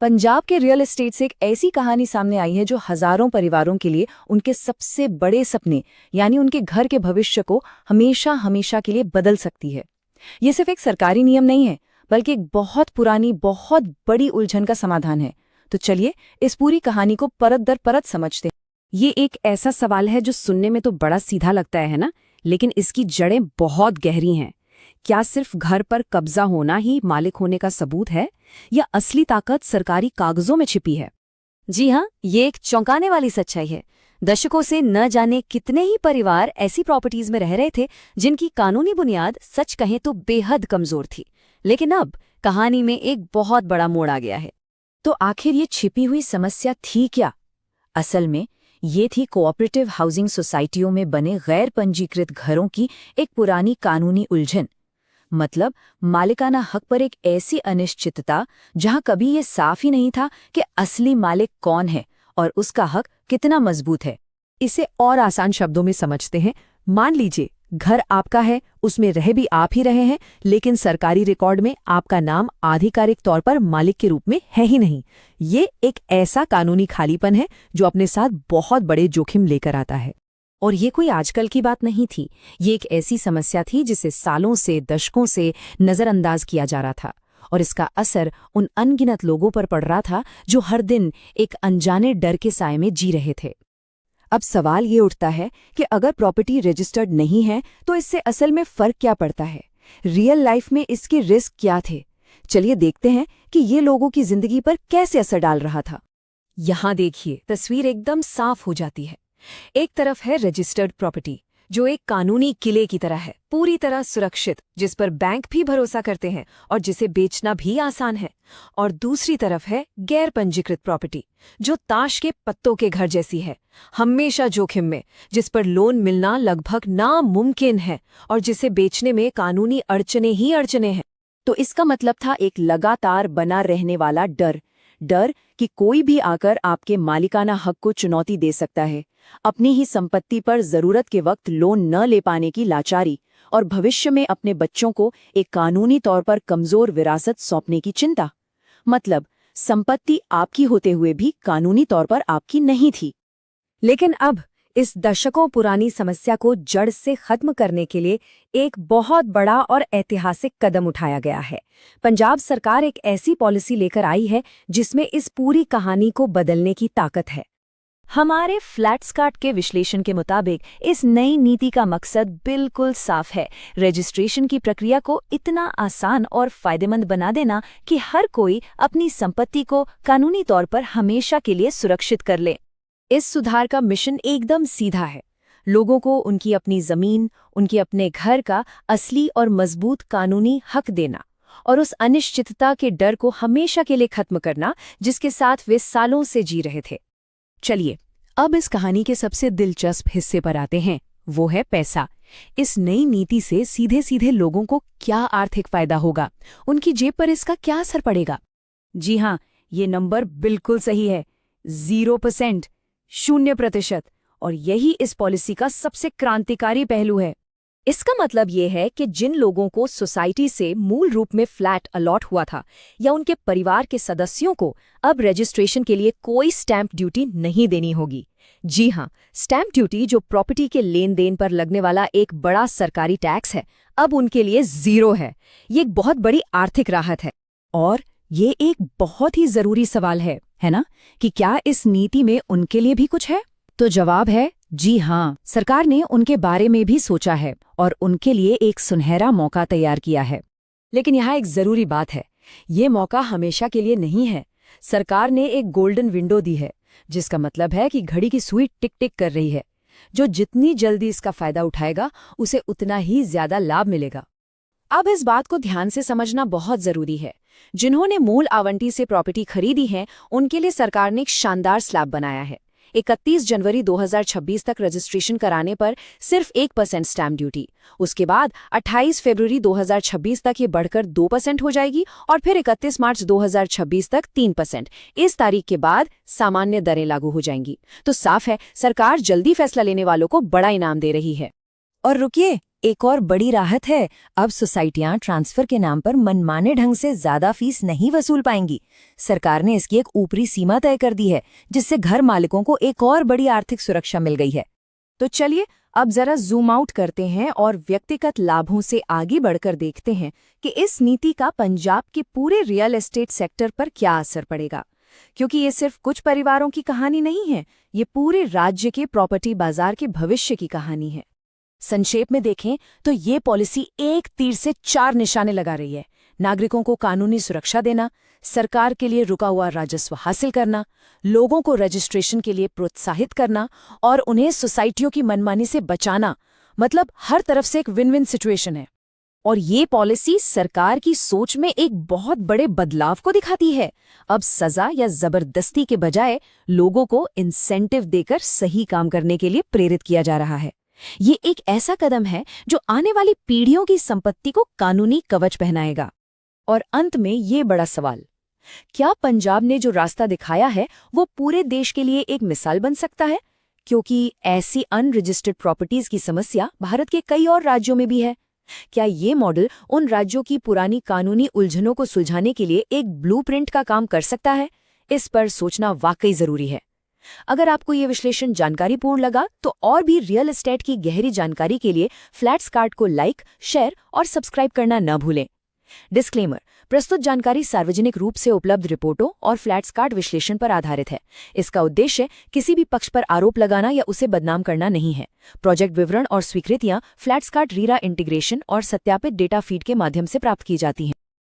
पंजाब के real estate से एक ऐसी कहानी सामने आई है जो हजारों परिवारों के लिए उनके सबसे बड़े सपने यानी उनके घर के भविष्य को हमेशा हमेशा के लिए बदल सकती है। ये सिर्फ एक सरकारी नियम नहीं है, बल्कि एक बहुत पुरानी, बहुत बड़ी उलझन का समाधान है। तो चलिए इस पूरी कहानी को परत दर परत समझते हैं। ये एक ऐसा सवाल है जो सुनने में तो बड़ा सीधा लगता है ना, लेकिन इसकी जड़ें बहुत गहरी हैं। क्या सिर्फ घर पर कब्जा होना ही मालिक होने का सबूत है, या असली ताकत सरकारी कागजों में छिपी है? जी हाँ, ये एक चौंकाने वाली सच्चाई है। दशकों से न जाने कितने ही परिवार ऐसी प्रॉपर्टीज में रह रहे थे जिनकी कानूनी बुनियाद सच कहें तो बेहद कमजोर थी। लेकिन अब कहानी में एक बहुत बड़ा मोड़ आ गया है। तो आखिर ये छिपी हुई समस्या थी क्या? असल में ये थी कोऑपरेटिव हाउसिंग सोसाइटियों में बने गैर पंजीकृत घरों की एक पुरानी कानूनी उलझन। मतलब मालिकाना हक पर एक ऐसी अनिश्चितता जहां कभी ये साफ ही नहीं था कि असली मालिक कौन है और उसका हक कितना मजबूत है। इसे और आसान शब्दों में समझते हैं। मान लीजिए घर आपका है, उसमें रह भी आप ही रहे हैं, लेकिन सरकारी रिकॉर्ड में आपका नाम आधिकारिक तौर पर मालिक के रूप में है ही नहीं। ये एक ऐसा कानूनी खालीपन है जो अपने साथ बहुत बड़े जोखिम लेकर आता है। और ये कोई आजकल की बात नहीं थी। ये एक ऐसी समस्या थी जिसे सालों से, दशकों से नजरअंदाज किया जा रहा था, और इसका असर उन अनगिनत लोगों पर पड़ रहा था जो हर दिन एक अनजाने डर के साए में जी रहे थे। अब सवाल ये उठता है कि अगर प्रॉपर्टी रजिस्टर्ड नहीं है तो इससे असल में फर्क क्या पड़ता है? रियल लाइफ में इसके रिस्क क्या थे? चलिए देखते हैं कि ये लोगों की जिंदगी पर कैसे असर डाल रहा था। यहाँ देखिए, तस्वीर एकदम साफ हो जाती है। एक तरफ है रजिस्टर्ड प्रॉपर्टी, जो एक कानूनी किले की तरह है, पूरी तरह सुरक्षित, जिस पर बैंक भी भरोसा करते हैं और जिसे बेचना भी आसान है। और दूसरी तरफ है गैर पंजीकृत प्रॉपर्टी, जो ताश के पत्तों के घर जैसी है, हमेशा जोखिम में, जिस पर लोन मिलना लगभग नामुमकिन है और जिसे बेचने में कानूनी अड़चने ही अड़चने हैं। तो इसका मतलब था एक लगातार बना रहने वाला डर कि कोई भी आकर आपके मालिकाना हक को चुनौती दे सकता है, अपनी ही संपत्ति पर जरूरत के वक्त लोन न ले पाने की लाचारी, और भविष्य में अपने बच्चों को एक कानूनी तौर पर कमजोर विरासत सौंपने की चिंता। मतलब संपत्ति आपकी होते हुए भी कानूनी तौर पर आपकी नहीं थी। लेकिन अब इस दशकों पुरानी समस्या को जड़ से खत्म करने के लिए एक बहुत बड़ा और ऐतिहासिक कदम उठाया गया है। पंजाब सरकार एक ऐसी पॉलिसी लेकर आई है जिसमें इस पूरी कहानी को बदलने की ताकत है। हमारे फ्लैटस्कार्ट के विश्लेषण के मुताबिक इस नई नीति का मकसद बिल्कुल साफ है। रजिस्ट्रेशन की प्रक्रिया को इतना आसान और फायदेमंद बना देना कि हर कोई अपनी संपत्ति को कानूनी तौर पर हमेशा के लिए सुरक्षित कर ले। इस सुधार का मिशन एकदम सीधा है, लोगों को उनकी अपनी जमीन, उनके अपने घर का असली और मजबूत कानूनी हक देना, और उस अनिश्चितता के डर को हमेशा के लिए खत्म करना जिसके साथ वे सालों से जी रहे थे। चलिए अब इस कहानी के सबसे दिलचस्प हिस्से पर आते हैं, वो है पैसा। इस नई नीति से सीधे सीधे लोगों को क्या आर्थिक फायदा होगा, उनकी जेब पर इसका क्या असर पड़ेगा? जी हाँ, ये नंबर बिल्कुल सही है, 0%, 0%। और यही इस पॉलिसी का सबसे क्रांतिकारी पहलू है। इसका मतलब ये है कि जिन लोगों को सोसाइटी से मूल रूप में फ्लैट अलॉट हुआ था, या उनके परिवार के सदस्यों को अब रजिस्ट्रेशन के लिए कोई स्टैंप ड्यूटी नहीं देनी होगी। जी हाँ, स्टैंप ड्यूटी, जो प्रॉपर्टी के लेन देन पर लगने वाला एक बड़ा सरकारी टैक्स है, अब उनके लिए 0 है। ये एक बहुत बड़ी आर्थिक राहत है। और ये एक बहुत ही जरूरी सवाल है ना, कि क्या इस नीति में उनके लिए भी कुछ है? तो जवाब है जी हाँ, सरकार ने उनके बारे में भी सोचा है और उनके लिए एक सुनहरा मौका तैयार किया है। लेकिन यहाँ एक जरूरी बात है, ये मौका हमेशा के लिए नहीं है। सरकार ने एक गोल्डन विंडो दी है, जिसका मतलब है कि घड़ी की सुई टिक टिक कर रही है। जो जितनी जल्दी इसका फायदा उठाएगा, उसे उतना ही ज्यादा लाभ मिलेगा। अब इस बात को ध्यान से समझना बहुत जरूरी है। जिन्होंने मूल आवंटी से प्रॉपर्टी खरीदी है, उनके लिए सरकार ने एक शानदार स्लैब बनाया है। 31 जनवरी 2026 तक रजिस्ट्रेशन कराने पर सिर्फ 1% स्टैंप ड्यूटी। उसके बाद 28 फरवरी 2026 तक ये बढ़कर 2% हो जाएगी, और फिर 31 मार्च 2026 तक 3%। इस तारीख के बाद सामान्य दरें लागू हो जाएंगी। तो साफ है, सरकार जल्दी फैसला लेने वालों को बड़ा इनाम दे रही है। और रुकिए, एक और बड़ी राहत है, अब सोसाइटियां ट्रांसफर के नाम पर मनमाने ढंग से ज्यादा फीस नहीं वसूल पाएंगी। सरकार ने इसकी एक ऊपरी सीमा तय कर दी है, जिससे घर मालिकों को एक और बड़ी आर्थिक सुरक्षा मिल गई है। तो चलिए अब जरा जूम आउट करते हैं और व्यक्तिगत लाभों से आगे बढ़कर देखते हैं कि इस नीति का पंजाब के पूरे रियल एस्टेट सेक्टर पर क्या असर पड़ेगा। क्योंकि ये सिर्फ कुछ परिवारों की कहानी नहीं है, ये पूरे राज्य के प्रॉपर्टी बाजार के भविष्य की कहानी है। संक्षेप में देखें तो ये पॉलिसी एक तीर से 4 निशाने लगा रही है। नागरिकों को कानूनी सुरक्षा देना, सरकार के लिए रुका हुआ राजस्व हासिल करना, लोगों को रजिस्ट्रेशन के लिए प्रोत्साहित करना और उन्हें सोसाइटियों की मनमानी से बचाना। मतलब हर तरफ से एक विन विन सिचुएशन है। और ये पॉलिसी सरकार की सोच में एक बहुत बड़े बदलाव को दिखाती है। अब सजा या जबरदस्ती के बजाय लोगों को इंसेंटिव देकर सही काम करने के लिए प्रेरित किया जा रहा है। ये एक ऐसा कदम है जो आने वाली पीढ़ियों की संपत्ति को कानूनी कवच पहनाएगा। और अंत में ये बड़ा सवाल, क्या पंजाब ने जो रास्ता दिखाया है वो पूरे देश के लिए एक मिसाल बन सकता है? क्योंकि ऐसी अनरजिस्टर्ड प्रॉपर्टीज की समस्या भारत के कई और राज्यों में भी है। क्या ये मॉडल उन राज्यों की पुरानी कानूनी उलझनों को सुलझाने के लिए एक ब्लूप्रिंट का काम कर सकता है? इस पर सोचना वाकई जरूरी है। अगर आपको ये विश्लेषण जानकारीपूर्ण लगा तो और भी रियल एस्टेट की गहरी जानकारी के लिए फ्लैट्सकार्ट को लाइक, शेयर और सब्सक्राइब करना न भूलें। डिस्क्लेमर: प्रस्तुत जानकारी सार्वजनिक रूप से उपलब्ध रिपोर्टों और फ्लैट्सकार्ट विश्लेषण पर आधारित है। इसका उद्देश्य किसी भी पक्ष पर आरोप लगाना या उसे बदनाम करना नहीं है। प्रोजेक्ट विवरण और स्वीकृतियां फ्लैट्सकार्ट रीरा इंटीग्रेशन और सत्यापित डेटा फीड के माध्यम से प्राप्त की जाती हैं।